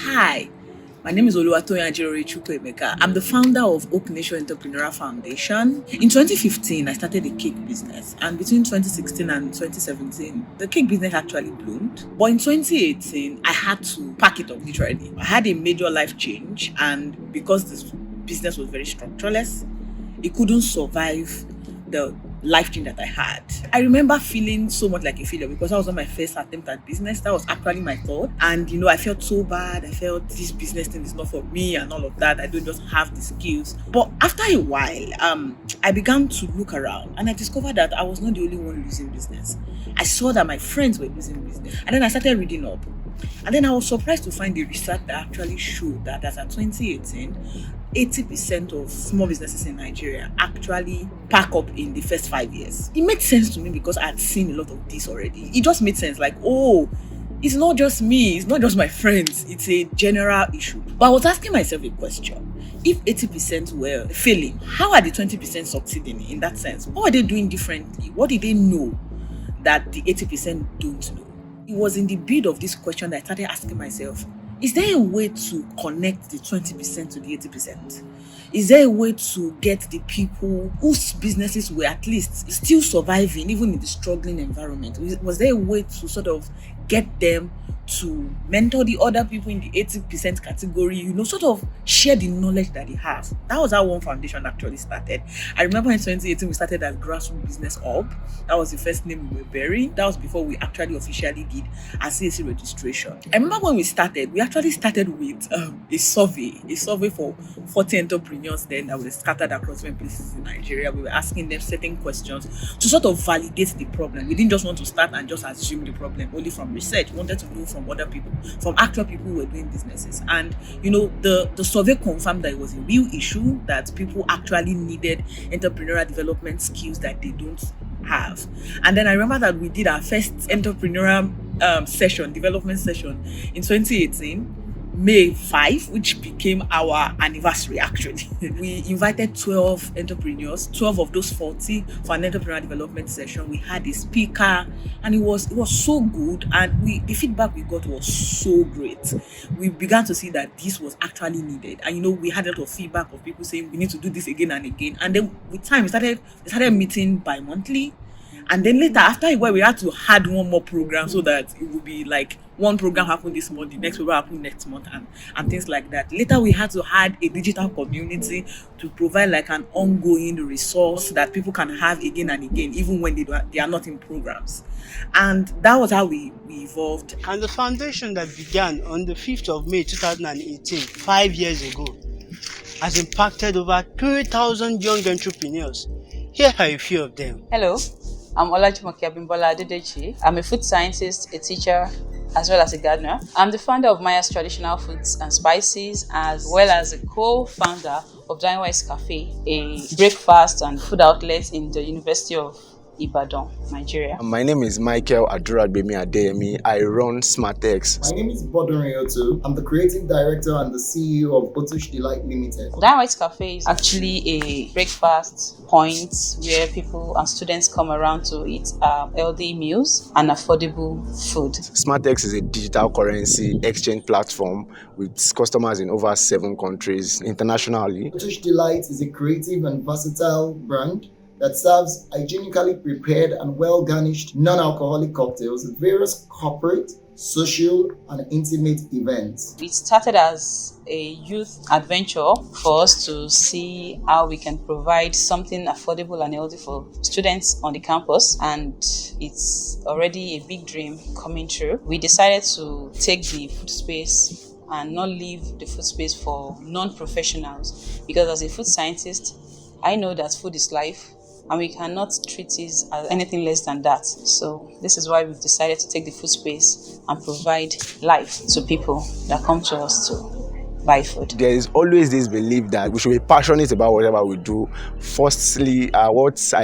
Hi, my name is Oluwatoyin Ajirore Chukwuemeka. I'm the founder of Oak Nation Entrepreneurial Foundation. In 2015, I started a cake business, and between 2016 and 2017, the cake business actually bloomed. But in 2018, I had to pack it up literally. I had a major life change, and because this business was very structureless, it couldn't survive the life change that I had. I remember feeling so much like a failure because that was not my first attempt at business. That was actually my thought. And I felt so bad. I felt this business thing is not for me and all of that. I don't just have the skills. But after a while, I began to look around and I discovered that I was not the only one losing business. I saw that my friends were losing business. And then I started reading up. And then I was surprised to find the research that actually showed that as of 2018, 80% of small businesses in Nigeria actually pack up in the first 5 years. It made sense to me because I had seen a lot of this already. It just made sense like, oh, it's not just me, it's not just my friends, it's a general issue. But I was asking myself a question. If 80% were failing, how are the 20% succeeding in that sense? What are they doing differently? What did they know that the 80% don't know? It was in the bid of this question that I started asking myself, is there a way to connect the 20% to the 80%? Is there a way to get the people whose businesses were at least still surviving, even in the struggling environment? Was there a way to sort of get them to mentor the other people in the 80% category, sort of share the knowledge that they have? That was how One Foundation actually started. I remember in 2018, we started as Grassroots Business Hub. That was the first name we were bearing. That was before we actually officially did our CAC registration. I remember when we started, we actually started with a survey for 40 entrepreneurs then that were scattered across different places in Nigeria. We were asking them certain questions to sort of validate the problem. We didn't just want to start and just assume the problem only from research. We wanted to know from other people, from actual people who were doing businesses. And the survey confirmed that it was a real issue, that people actually needed entrepreneurial development skills that they don't have. And then I remember that we did our first entrepreneurial development session in 2018, May 5, which became our anniversary actually. We invited 12 entrepreneurs, 12 of those 40 for an entrepreneurial development session. We had a speaker and it was so good, and the feedback we got was so great. We began to see that this was actually needed. And we had a lot of feedback of people saying we need to do this again and again. And then with time we started meeting bi-monthly. And then later, after a while, we had to add one more program so that it would be like one program happened this month, the next program happened next month, and things like that. Later, we had to add a digital community to provide like an ongoing resource that people can have again and again, even when they are not in programs. And that was how we evolved. And the foundation that began on the 5th of May 2018, 5 years ago, has impacted over 3,000 young entrepreneurs. Here are a few of them. Hello, I'm Olajumoke Abimbola Adedeji. I'm a food scientist, a teacher, as well as a gardener. I'm the founder of Maya's Traditional Foods and Spices, as well as a co-founder of Dinewise Cafe, a breakfast and food outlet in the University of Ibadan, Nigeria. My name is Michael Aduragbemi Adeyemi. I run SmartX. My name is Bodun Riotu. I'm the creative director and the CEO of Otush Delight Limited. Dinewise Cafe is actually a breakfast point where people and students come around to eat healthy meals and affordable food. SmartX is a digital currency exchange platform with customers in over 7 countries internationally. Otush Delight is a creative and versatile brand that serves hygienically prepared and well-garnished non-alcoholic cocktails at various corporate, social, and intimate events. It started as a youth adventure for us to see how we can provide something affordable and healthy for students on the campus, and it's already a big dream coming true. We decided to take the food space and not leave the food space for non-professionals, because as a food scientist, I know that food is life, and we cannot treat it as anything less than that. So this is why we've decided to take the food space and provide life to people that come to us to buy food. There is always this belief that we should be passionate about whatever we do. Firstly, I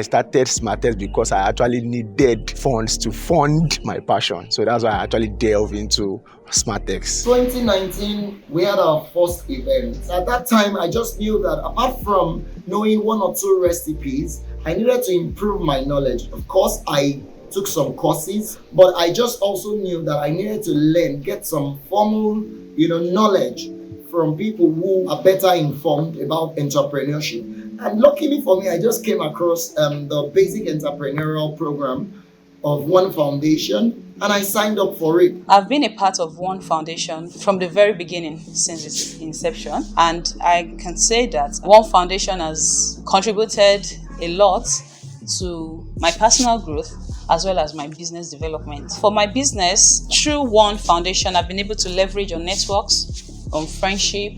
started SmartX because I actually needed funds to fund my passion. So that's why I actually delved into SmartX. 2019, we had our first event. At that time, I just knew that apart from knowing 1 or 2 recipes, I needed to improve my knowledge. Of course, I took some courses, but I just also knew that I needed to learn, get some formal, knowledge from people who are better informed about entrepreneurship. And luckily for me, I just came across the basic entrepreneurial program of One Foundation, and I signed up for it. I've been a part of One Foundation from the very beginning, since its inception, and I can say that One Foundation has contributed a lot to my personal growth as well as my business development. For my business, through One Foundation, I've been able to leverage on networks, on friendship.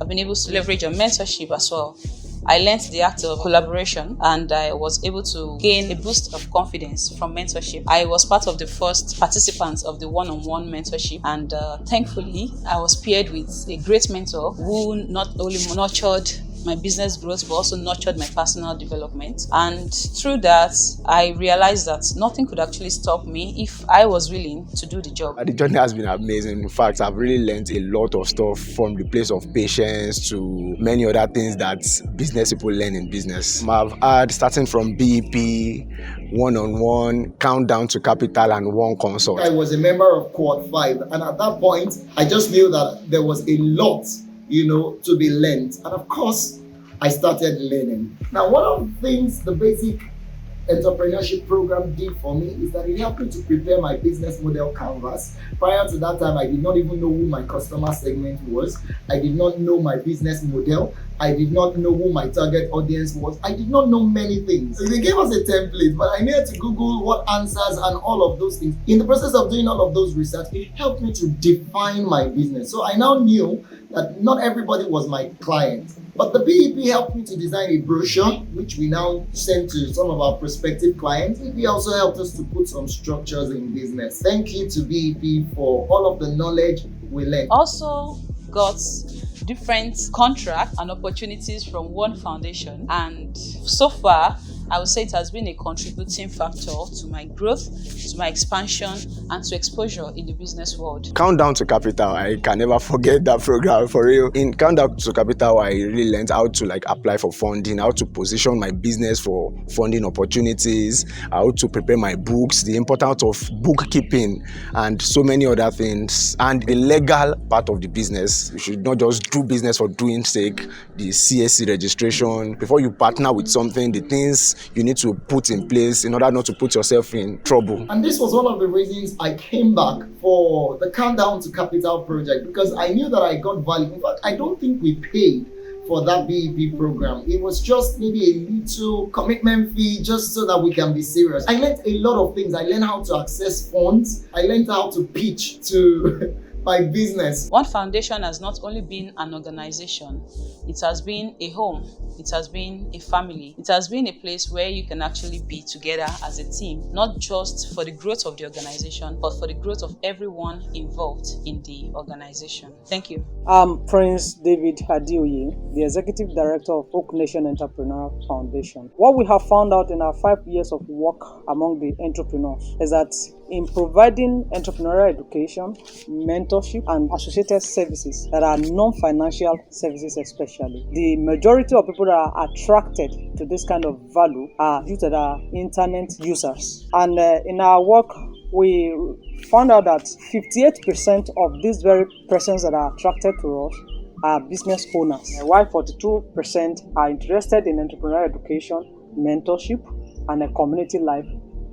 I've been able to leverage on mentorship as well. I learned the act of collaboration, and I was able to gain a boost of confidence from mentorship. I was part of the first participants of the one-on-one mentorship, and thankfully I was paired with a great mentor who not only nurtured my business growth but also nurtured my personal development. And through that, I realized that nothing could actually stop me if I was willing to do the job. The journey has been amazing. In fact, I've really learned a lot of stuff, from the place of patience to many other things that business people learn in business. I've had, starting from BEP, one-on-one, countdown to capital, and one consult. I was a member of Quad 5, and at that point, I just knew that there was a lot to be learned. And of course, I started learning. Now, one of the things the basic entrepreneurship program did for me is that it helped me to prepare my business model canvas. Prior to that time, I did not even know who my customer segment was. I did not know my business model. I did not know who my target audience was. I did not know many things. So they gave us a template, but I needed to Google what answers and all of those things. In the process of doing all of those research, it helped me to define my business. So I now knew that not everybody was my client. But the BEP helped me to design a brochure, which we now send to some of our prospective clients. BEP also helped us to put some structures in business. Thank you to BEP for all of the knowledge we learned. Also got different contracts and opportunities from One Foundation, and so far I would say it has been a contributing factor to my growth, to my expansion, and to exposure in the business world. Countdown to Capital, I can never forget that program, for real. In Countdown to Capital, I really learned how to apply for funding, how to position my business for funding opportunities, how to prepare my books, the importance of bookkeeping, and so many other things. And the legal part of the business, you should not just do business for doing sake, the CSC registration. Before you partner with something, the things you need to put in place in order not to put yourself in trouble. And this was one of the reasons I came back for the Countdown to Capital project, because I knew that I got value. In fact, I don't think we paid for that BEP program. It was just maybe a little commitment fee just so that we can be serious. I learned a lot of things. I learned how to access funds. I learned how to pitch to my business. One Foundation has not only been an organization, it has been a home, it has been a family, it has been a place where you can actually be together as a team, not just for the growth of the organization, but for the growth of everyone involved in the organization. Thank you. I'm Prince David Hadioye, the Executive Director of Oak Nation Entrepreneurial Foundation. What we have found out in our 5 years of work among the entrepreneurs is that in providing entrepreneurial education, mentorship, and associated services that are non-financial services especially, the majority of people that are attracted to this kind of value are youth that are internet users. And in our work, we found out that 58% of these very persons that are attracted to us are business owners, while 42% are interested in entrepreneurial education, mentorship, and a community life,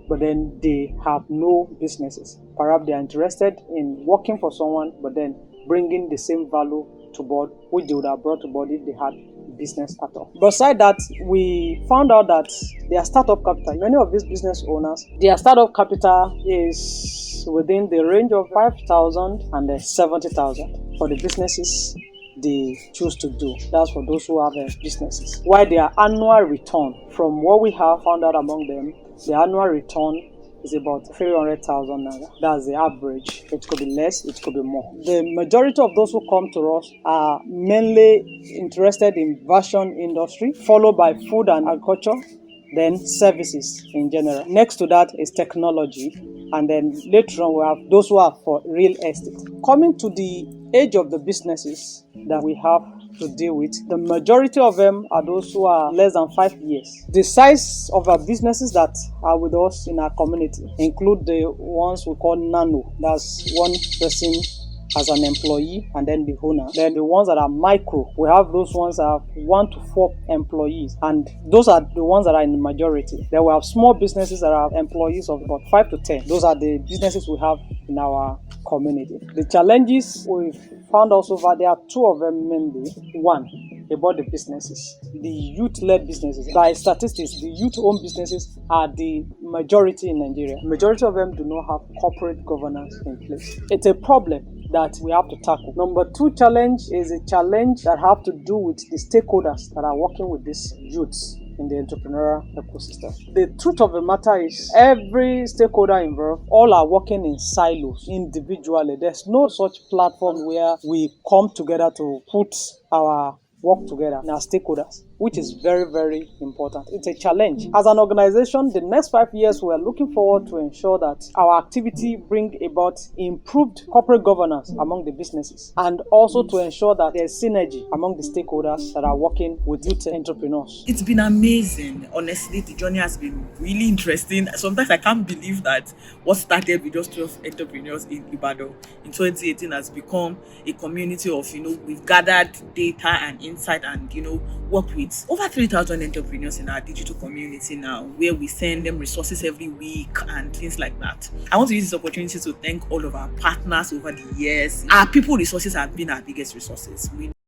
but then they have no businesses. Perhaps they are interested in working for someone, but then bringing the same value to board, which they would have brought to board if they had business at all. Besides that, we found out that their startup capital, many of these business owners, their startup capital is within the range of 5,000 and 70,000 for the businesses they choose to do. That's for those who have businesses. While their annual return, from what we have found out among them, the annual return is about 300,000 naira. That's the average. It could be less, it could be more. The majority of those who come to us are mainly interested in fashion industry, followed by food and agriculture, then services in general. Next to that is technology, and then later on we have those who are for real estate. Coming to the age of the businesses that we have to deal with. The majority of them are those who are less than 5 years. The size of our businesses that are with us in our community include the ones we call nano. That's one person as an employee and then the owner. Then the ones that are micro, we have those ones that have 1 to 4 employees, and those are the ones that are in the majority. Then we have small businesses that have employees of about 5 to 10. Those are the businesses we have in our community. The challenges we've found also that there are 2 of them mainly. One, about the businesses, the youth-led businesses. By statistics, the youth-owned businesses are the majority in Nigeria. Majority of them do not have corporate governance in place. It's a problem that we have to tackle. Number 2 challenge is a challenge that have to do with the stakeholders that are working with these youths in the entrepreneurial ecosystem. The truth of the matter is every stakeholder involved, all are working in silos individually. There's no such platform where we come together to put our work together and our stakeholders, which is very, very important. It's a challenge. As an organization, the next 5 years, we are looking forward to ensure that our activity bring about improved corporate governance among the businesses, and also to ensure that there's synergy among the stakeholders that are working with youth entrepreneurs. It's been amazing. Honestly, the journey has been really interesting. Sometimes I can't believe that what started with just 12 entrepreneurs in Ibadan in 2018 has become a community of, we've gathered data and insight and, worked with over 3,000 entrepreneurs in our digital community now, where we send them resources every week and things like that. I want to use this opportunity to thank all of our partners over the years. Our people resources have been our biggest resources.